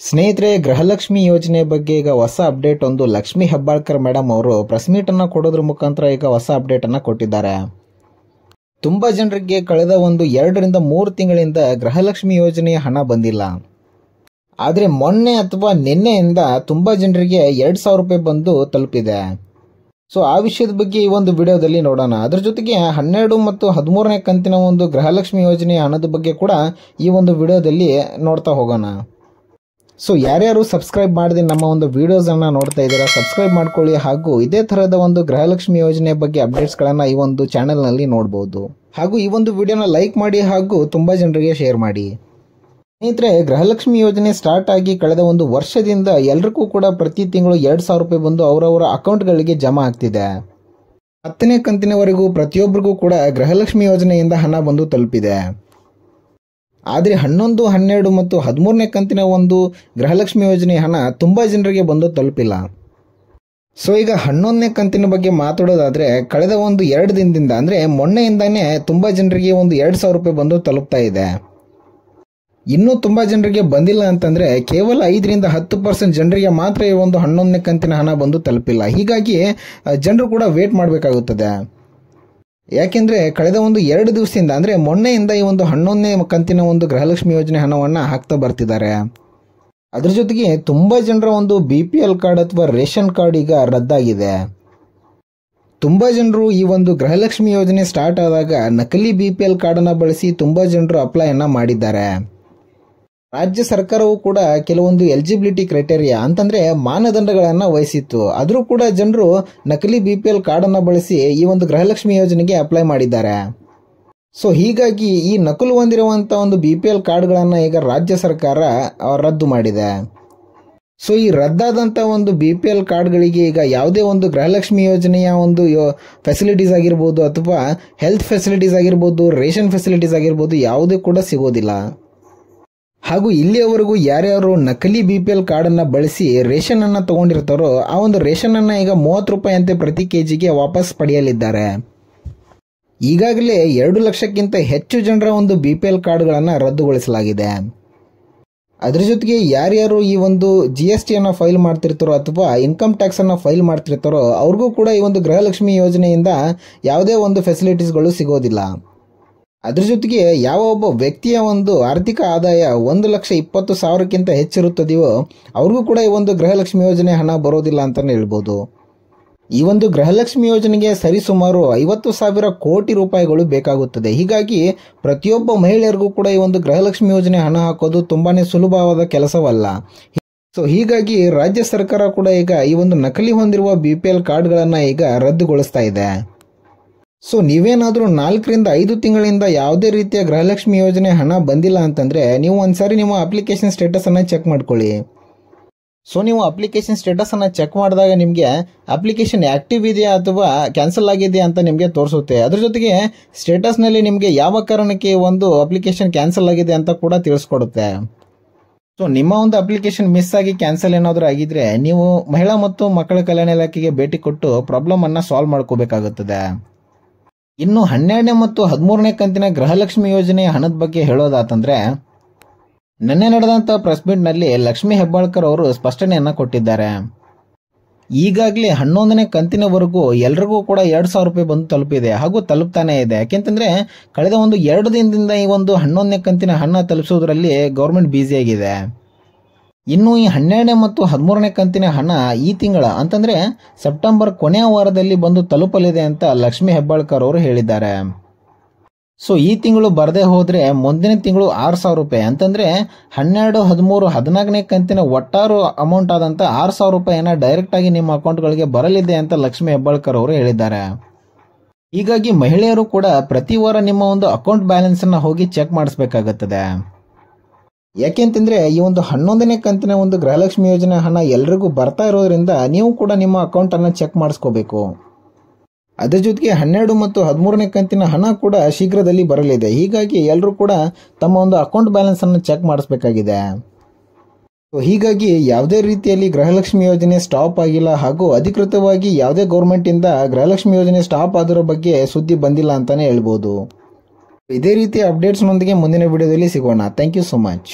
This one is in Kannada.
ಸ್ನೇಹಿತರೆ, ಗೃಹಲಕ್ಷ್ಮಿ ಯೋಜನೆ ಬಗ್ಗೆ ಈಗ ಹೊಸ ಅಪ್ಡೇಟ್ ಒಂದು ಲಕ್ಷ್ಮಿ ಹೆಬ್ಬಾಳ್ಕರ್ ಮೇಡಮ್ ಅವರು ಪ್ರೆಸ್ ಮೀಟ್ ಅನ್ನ ಕೊಡೋದ್ರ ಮುಖಾಂತರ ಈಗ ಹೊಸ ಅಪ್ಡೇಟ್ ಅನ್ನ ಕೊಟ್ಟಿದ್ದಾರೆ. ತುಂಬಾ ಜನರಿಗೆ ಕಳೆದ ಒಂದು 2 ರಿಂದ 3 ತಿಂಗಳಿಂದ ಗೃಹಲಕ್ಷ್ಮಿ ಯೋಜನೆಯ ಹಣ ಬಂದಿಲ್ಲ. ಆದ್ರೆ ಮೊನ್ನೆ ಅಥವಾ ನಿನ್ನೆಯಿಂದ ತುಂಬಾ ಜನರಿಗೆ 2,000 ರೂಪಾಯಿ ಬಂದು ತಲುಪಿದೆ. ಸೊ ಆ ವಿಷಯದ ಬಗ್ಗೆ ಈ ಒಂದು ವಿಡಿಯೋದಲ್ಲಿ ನೋಡೋಣ. ಅದರ ಜೊತೆಗೆ 12 ಮತ್ತು 13ನೇ ಕಂತಿನ ಒಂದು ಗೃಹಲಕ್ಷ್ಮಿ ಯೋಜನೆಯ ಹಣದ ಬಗ್ಗೆ ಕೂಡ ಈ ಒಂದು ವಿಡಿಯೋದಲ್ಲಿ ನೋಡ್ತಾ ಹೋಗೋಣ. ಸೊ ಯಾರ್ಯಾರು ಸಬ್ಸ್ಕ್ರೈಬ್ ಮಾಡದೆ ನಮ್ಮ ಒಂದು ವಿಡಿಯೋಸ್ ಅನ್ನ ನೋಡ್ತಾ ಇದ್ದೀರಾ, ಸಬ್ಸ್ಕ್ರೈಬ್ ಮಾಡ್ಕೊಳ್ಳಿ. ಹಾಗೂ ಇದೇ ತರಹದ ಒಂದು ಗೃಹಲಕ್ಷ್ಮಿ ಯೋಜನೆ ಬಗ್ಗೆ ಅಪ್ಡೇಟ್ಸ್ ಗಳನ್ನ ಈ ಒಂದು ಚಾನೆಲ್ ನಲ್ಲಿ ನೋಡಬಹುದು. ಹಾಗೂ ಈ ಒಂದು ವಿಡಿಯೋನ ಲೈಕ್ ಮಾಡಿ ಹಾಗೂ ತುಂಬಾ ಜನರಿಗೆ ಶೇರ್ ಮಾಡಿ. ಸ್ನೇಹಿತರೆ, ಗೃಹಲಕ್ಷ್ಮಿ ಯೋಜನೆ ಸ್ಟಾರ್ಟ್ ಆಗಿ ಕಳೆದ ಒಂದು ವರ್ಷದಿಂದ ಎಲ್ರಿಗೂ ಕೂಡ ಪ್ರತಿ ತಿಂಗಳು 2,000 ರೂಪಾಯಿ ಬಂದು ಅವರವರ ಅಕೌಂಟ್ಗಳಿಗೆ ಜಮಾ ಆಗ್ತಿದೆ. 10ನೇ ಕಂತಿನವರೆಗೂ ಪ್ರತಿಯೊಬ್ಬರಿಗೂ ಕೂಡ ಗೃಹಲಕ್ಷ್ಮಿ ಯೋಜನೆಯಿಂದ ಹಣ ಬಂದು ತಲುಪಿದೆ. ಆದರೆ 11, 12 ಮತ್ತು 13ನೇ ಕಂತಿನ ಒಂದು ಗೃಹಲಕ್ಷ್ಮಿ ಯೋಜನೆ ಹಣ ತುಂಬಾ ಜನರಿಗೆ ಬಂದು ತಲುಪಿಲ್ಲ. ಸೊ ಈಗ 11ನೇ ಕಂತಿನ ಬಗ್ಗೆ ಮಾತಾಡೋದಾದ್ರೆ ಕಳೆದ ಒಂದು 2 ದಿನದಿಂದ ಅಂದ್ರೆ ಮೊನ್ನೆಯಿಂದಾನೇ ತುಂಬಾ ಜನರಿಗೆ ಒಂದು 2,000 ರೂಪಾಯಿ ಬಂದು ತಲುಪ್ತಾ ಇದೆ. ಇನ್ನೂ ತುಂಬಾ ಜನರಿಗೆ ಬಂದಿಲ್ಲ ಅಂತಂದ್ರೆ ಕೇವಲ 5 ರಿಂದ 10% ಜನರಿಗೆ ಮಾತ್ರ ಈ ಒಂದು 11ನೇ ಕಂತಿನ ಹಣ ಬಂದು ತಲುಪಿಲ್ಲ. ಹೀಗಾಗಿ ಜನರು ಕೂಡ ವೇಟ್ ಮಾಡಬೇಕಾಗುತ್ತದೆ. ಯಾಕೆಂದ್ರೆ ಕಳೆದ ಒಂದು 2 ದಿವಸದಿಂದ ಅಂದ್ರೆ ಮೊನ್ನೆಯಿಂದ ಈ ಒಂದು 11ನೇ ಕಂತಿನ ಒಂದು ಗೃಹಲಕ್ಷ್ಮಿ ಯೋಜನೆ ಹಣವನ್ನ ಹಾಕ್ತಾ ಬರ್ತಿದ್ದಾರೆ. ಅದ್ರ ಜೊತೆಗೆ ತುಂಬಾ ಜನರ ಒಂದು BPL ಕಾರ್ಡ್ ಅಥವಾ ರೇಷನ್ ಕಾರ್ಡ್ ಈಗ ರದ್ದಾಗಿದೆ. ತುಂಬಾ ಜನರು ಈ ಒಂದು ಗೃಹಲಕ್ಷ್ಮಿ ಯೋಜನೆ ಸ್ಟಾರ್ಟ್ ಆದಾಗ ನಕಲಿ BPL ಕಾರ್ಡ್ ಅನ್ನ ಬಳಸಿ ತುಂಬಾ ಜನರು ಅಪ್ಲೈ ಅನ್ನ ಮಾಡಿದ್ದಾರೆ. ರಾಜ್ಯ ಸರ್ಕಾರವು ಕೂಡ ಕೆಲವೊಂದು ಎಲಿಜಿಬಿಲಿಟಿ ಕ್ರೈಟೇರಿಯಾ ಅಂತಂದ್ರೆ ಮಾನದಂಡಗಳನ್ನ ವಹಿಸಿತ್ತು. ಆದ್ರೂ ಕೂಡ ಜನರು ನಕಲಿ BPL ಕಾರ್ಡ್ ಅನ್ನ ಬಳಸಿ ಈ ಒಂದು ಗೃಹಲಕ್ಷ್ಮಿ ಯೋಜನೆಗೆ ಅಪ್ಲೈ ಮಾಡಿದ್ದಾರೆ. ಸೊ ಹೀಗಾಗಿ ಈ ನಕಲು ಹೊಂದಿರುವಂತಹ ಒಂದು BPL ಕಾರ್ಡ್ಗಳನ್ನ ಈಗ ರಾಜ್ಯ ಸರ್ಕಾರ ರದ್ದು ಮಾಡಿದೆ. ಸೊ ಈ ರದ್ದಾದಂತ ಒಂದು BPL ಕಾರ್ಡ್ಗಳಿಗೆ ಈಗ ಯಾವುದೇ ಒಂದು ಗೃಹಲಕ್ಷ್ಮಿ ಯೋಜನೆಯ ಒಂದು ಫೆಸಿಲಿಟೀಸ್ ಆಗಿರ್ಬೋದು ಅಥವಾ ಹೆಲ್ತ್ ಫೆಸಿಲಿಟೀಸ್ ಆಗಿರ್ಬೋದು, ರೇಷನ್ ಫೆಸಿಲಿಟೀಸ್ ಆಗಿರ್ಬೋದು ಯಾವುದೇ ಕೂಡ ಸಿಗೋದಿಲ್ಲ. ಹಾಗೂ ಇಲ್ಲಿಯವರೆಗೂ ಯಾರ್ಯಾರು ನಕಲಿ BPL ಕಾರ್ಡ್ ಅನ್ನ ಬಳಸಿ ರೇಷನ್ ಅನ್ನ ತಗೊಂಡಿರ್ತಾರೋ ಆ ಒಂದು ರೇಷನ್ ಅನ್ನ ಈಗ 30 ರೂಪಾಯಿ ಅಂತೆ ಪ್ರತಿ ಕೆಜಿಗೆ ವಾಪಸ್ ಪಡೆಯಲಿದ್ದಾರೆ. ಈಗಾಗಲೇ 2 ಲಕ್ಷಕ್ಕಿಂತ ಹೆಚ್ಚು ಜನರ ಒಂದು BPL ಕಾರ್ಡ್ಗಳನ್ನ ರದ್ದುಗೊಳಿಸಲಾಗಿದೆ. ಅದ್ರ ಜೊತೆಗೆ ಯಾರ್ಯಾರು ಈ ಒಂದು GST ಅನ್ನ ಫೈಲ್ ಮಾಡ್ತಿರ್ತಾರೋ ಅಥವಾ ಇನ್ಕಮ್ ಟ್ಯಾಕ್ಸ್ ಅನ್ನ ಫೈಲ್ ಮಾಡ್ತಿರ್ತಾರೋ ಅವ್ರಿಗೂ ಕೂಡ ಈ ಒಂದು ಗೃಹಲಕ್ಷ್ಮಿ ಯೋಜನೆಯಿಂದ ಯಾವುದೇ ಒಂದು ಫೆಸಿಲಿಟೀಸ್ಗಳು ಸಿಗೋದಿಲ್ಲ. ಅದ್ರ ಜೊತೆಗೆ ಯಾವ ಒಬ್ಬ ವ್ಯಕ್ತಿಯ ಒಂದು ಆರ್ಥಿಕ ಆದಾಯ 1,20,000ಕ್ಕಿಂತ ಹೆಚ್ಚಿರುತ್ತದೆಯೋ ಅವ್ರಿಗೂ ಕೂಡ ಈ ಒಂದು ಗೃಹಲಕ್ಷ್ಮಿ ಯೋಜನೆ ಹಣ ಬರೋದಿಲ್ಲ ಅಂತಾನೆ ಹೇಳ್ಬೋದು. ಈ ಒಂದು ಗೃಹಲಕ್ಷ್ಮಿ ಯೋಜನೆಗೆ ಸರಿಸುಮಾರು 50,000 ಕೋಟಿ ರೂಪಾಯಿಗಳು ಬೇಕಾಗುತ್ತದೆ. ಹೀಗಾಗಿ ಪ್ರತಿಯೊಬ್ಬ ಮಹಿಳೆಯರಿಗೂ ಕೂಡ ಈ ಒಂದು ಗೃಹಲಕ್ಷ್ಮಿ ಯೋಜನೆ ಹಣ ಹಾಕೋದು ತುಂಬಾನೇ ಸುಲಭವಾದ ಕೆಲಸವಲ್ಲ. ಸೊ ಹೀಗಾಗಿ ರಾಜ್ಯ ಸರ್ಕಾರ ಕೂಡ ಈಗ ಈ ಒಂದು ನಕಲಿ ಹೊಂದಿರುವ BPL ಕಾರ್ಡ್ಗಳನ್ನ ಈಗ ರದ್ದುಗೊಳಿಸ್ತಾ ಇದೆ. ಸೊ ನೀವೇನಾದ್ರೂ 4 ರಿಂದ 5 ತಿಂಗಳಿಂದ ಯಾವುದೇ ರೀತಿಯ ಗೃಹಲಕ್ಷ್ಮಿ ಯೋಜನೆ ಹಣ ಬಂದಿಲ್ಲ ಅಂತಂದ್ರೆ ನೀವು ಒಂದ್ಸಾರಿ ನಿಮ್ಮ ಅಪ್ಲಿಕೇಶನ್ ಸ್ಟೇಟಸ್ ಅನ್ನ ಚೆಕ್ ಮಾಡ್ಕೊಳ್ಳಿ. ಸೊ ನೀವು ಅಪ್ಲಿಕೇಶನ್ ಸ್ಟೇಟಸ್ ಅನ್ನ ಚೆಕ್ ಮಾಡಿದಾಗ ನಿಮಗೆ ಅಪ್ಲಿಕೇಶನ್ ಆಕ್ಟಿವ್ ಇದೆಯಾ ಅಥವಾ ಕ್ಯಾನ್ಸಲ್ ಆಗಿದೆಯಾ ಅಂತ ನಿಮಗೆ ತೋರಿಸುತ್ತೆ. ಅದ್ರ ಜೊತೆಗೆ ಸ್ಟೇಟಸ್ ನಲ್ಲಿ ನಿಮಗೆ ಯಾವ ಕಾರಣಕ್ಕೆ ಒಂದು ಅಪ್ಲಿಕೇಶನ್ ಕ್ಯಾನ್ಸಲ್ ಆಗಿದೆ ಅಂತ ಕೂಡ ತಿಳಿಸ್ಕೊಡುತ್ತೆ. ಸೊ ನಿಮ್ಮ ಒಂದು ಅಪ್ಲಿಕೇಶನ್ ಮಿಸ್ ಆಗಿ ಕ್ಯಾನ್ಸಲ್ ಏನಾದರೂ ಆಗಿದ್ರೆ ನೀವು ಮಹಿಳಾ ಮತ್ತು ಮಕ್ಕಳ ಕಲ್ಯಾಣ ಇಲಾಖೆಗೆ ಭೇಟಿ ಕೊಟ್ಟು ಪ್ರಾಬ್ಲಮ್ ಅನ್ನ ಸಾಲ್ವ್ ಮಾಡ್ಕೋಬೇಕಾಗುತ್ತದೆ. ಇನ್ನು 12ನೇ ಮತ್ತು 13ನೇ ಕಂತಿನ ಗೃಹಲಕ್ಷ್ಮಿ ಯೋಜನೆಯ ಹಣದ ಬಗ್ಗೆ ಹೇಳೋದಾತಂದ್ರೆ ನಿನ್ನೆ ನಡೆದಂತ ಪ್ರೆಸ್ ಮೀಟ್ ನಲ್ಲಿ ಲಕ್ಷ್ಮಿ ಹೆಬ್ಬಾಳ್ಕರ್ ಅವರು ಸ್ಪಷ್ಟನೆಯನ್ನ ಕೊಟ್ಟಿದ್ದಾರೆ. ಈಗಾಗಲೇ 11ನೇ ಕಂತಿನವರೆಗೂ ಎಲ್ರಿಗೂ ಕೂಡ 2,000 ರೂಪಾಯಿ ಬಂದು ತಲುಪಿದೆ ಹಾಗೂ ತಲುಪ್ತಾನೆ ಇದೆ. ಯಾಕೆಂತಂದ್ರೆ ಕಳೆದ ಒಂದು 2 ದಿನದಿಂದ ಈ ಒಂದು 11ನೇ ಕಂತಿನ ಹಣ ತಲುಪಿಸೋದ್ರಲ್ಲಿ ಗೌರ್ಮೆಂಟ್ ಬ್ಯುಸಿ ಆಗಿದೆ. ಇನ್ನು ಈ 12ನೇ ಮತ್ತು 13ನೇ ಕಂತಿನ ಹಣ ಈ ತಿಂಗಳ ಅಂತಂದ್ರೆ ಸೆಪ್ಟೆಂಬರ್ ಕೊನೆಯ ವಾರದಲ್ಲಿ ಬಂದು ತಲುಪಲಿದೆ ಅಂತ ಲಕ್ಷ್ಮಿ ಹೆಬ್ಬಾಳ್ಕರ್ ಅವರು ಹೇಳಿದ್ದಾರೆ. ಸೊ ಈ ತಿಂಗಳು ಬರದೇ ಹೋದ್ರೆ ಮುಂದಿನ ತಿಂಗಳು 6,000 ರೂಪಾಯಿ ಅಂತಂದ್ರೆ 12, 13, 14ನೇ ಕಂತಿನ ಒಟ್ಟಾರು ಅಮೌಂಟ್ ಆದಂತ 6,000 ರೂಪಾಯಿಯನ್ನ ಡೈರೆಕ್ಟ್ ಆಗಿ ನಿಮ್ಮ ಅಕೌಂಟ್ಗಳಿಗೆ ಬರಲಿದೆ ಅಂತ ಲಕ್ಷ್ಮಿ ಹೆಬ್ಬಾಳ್ಕರ್ ಅವರು ಹೇಳಿದ್ದಾರೆ. ಹೀಗಾಗಿ ಮಹಿಳೆಯರು ಕೂಡ ಪ್ರತಿ ವಾರ ನಿಮ್ಮ ಒಂದು ಅಕೌಂಟ್ ಬ್ಯಾಲೆನ್ಸ್ ಅನ್ನ ಹೋಗಿ ಚೆಕ್ ಮಾಡಿಸಬೇಕಾಗುತ್ತದೆ. ಯಾಕೆಂತಂದ್ರೆ ಈ ಒಂದು 11ನೇ ಕಂತಿನ ಒಂದು ಗೃಹಲಕ್ಷ್ಮಿ ಯೋಜನೆ ಹಣ ಎಲ್ರಿಗೂ ಬರ್ತಾ ಇರೋದ್ರಿಂದ ನೀವು ಕೂಡ ನಿಮ್ಮ ಅಕೌಂಟ್ ಅನ್ನ ಚೆಕ್ ಮಾಡಿಸ್ಕೋಬೇಕು. ಅದ್ರ ಜೊತೆಗೆ 12 ಮತ್ತು 13ನೇ ಕಂತಿನ ಹಣ ಕೂಡ ಶೀಘ್ರದಲ್ಲಿ ಬರಲಿದೆ. ಹೀಗಾಗಿ ಎಲ್ಲರೂ ಕೂಡ ತಮ್ಮ ಒಂದು ಅಕೌಂಟ್ ಬ್ಯಾಲೆನ್ಸ್ ಅನ್ನು ಚೆಕ್ ಮಾಡಿಸಬೇಕಾಗಿದೆ. ಹೀಗಾಗಿ ಯಾವುದೇ ರೀತಿಯಲ್ಲಿ ಗೃಹಲಕ್ಷ್ಮಿ ಯೋಜನೆ ಸ್ಟಾಪ್ ಆಗಿಲ್ಲ ಹಾಗೂ ಅಧಿಕೃತವಾಗಿ ಯಾವುದೇ ಗೌರ್ಮೆಂಟ್ ಇಂದ ಗೃಹಲಕ್ಷ್ಮಿ ಯೋಜನೆ ಸ್ಟಾಪ್ ಆಗಿರೋ ಬಗ್ಗೆ ಸುದ್ದಿ ಬಂದಿಲ್ಲ ಅಂತಾನೆ ಹೇಳ್ಬೋದು. ಇದೇ ರೀತಿಯ ಅಪ್ಡೇಟ್ಸ್ ನೊಂದಿಗೆ ಮುಂದಿನ ವಿಡಿಯೋದಲ್ಲಿ ಸಿಗೋಣ. Thank you so much.